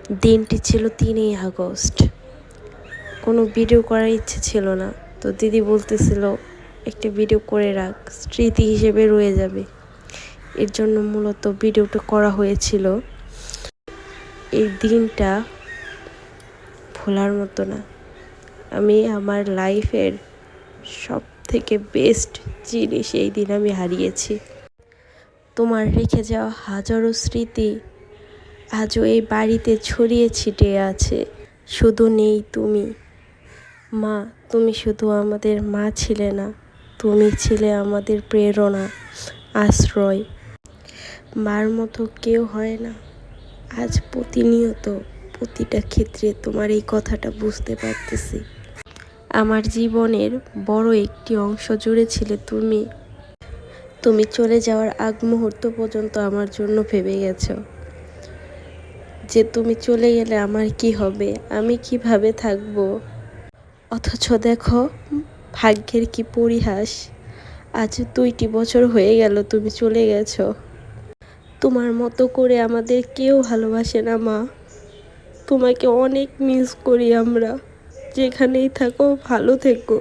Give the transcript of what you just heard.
দিনটি ছিল 3ই আগস্ট। কোনো ভিডিও করার ইচ্ছে ছিল না, তো দিদি বলতেছিল একটা ভিডিও করে রাখ, স্মৃতি হিসেবে রয়ে যাবে। এর জন্য মূলত ভিডিওটা করা হয়েছিল। এই দিনটা ভোলার মতো না। আমি আমার লাইফের সব থেকে বেস্ট জিনিস এই দিন আমি হারিয়েছি। তোমার রেখে যাওয়া হাজারো স্মৃতি আজও এই বাড়িতে ছড়িয়ে ছিটিয়ে আছে, শুধু নেই তুমি। মা, তুমি শুধু আমাদের মা ছিলে না, তুমি ছিলে আমাদের প্রেরণা, আশ্রয়। মার মতো কেউ হয় না। আজ প্রতিনিয়ত প্রতিটা ক্ষেত্রে তোমার এই কথাটা বুঝতে পারতেছি। আমার জীবনের বড় একটি অংশ জুড়ে ছিলে তুমি। তুমি চলে যাওয়ার আগ মুহূর্ত পর্যন্ত আমার জন্য ভেবে গেছো যে তুমি চলে গেলে আমার কি হবে, আমি কিভাবে থাকবো। অথচ দেখো, ভাগ্যের কি পরিহাস, আজ 2টি বছর হয়ে গেল তুমি চলে গেছো। তোমার মতো করে আমাদের কেউ ভালোবাসে না মা। তোমাকে অনেক মিস করি আমরা। যেখানেই থাকো ভালো থেকো।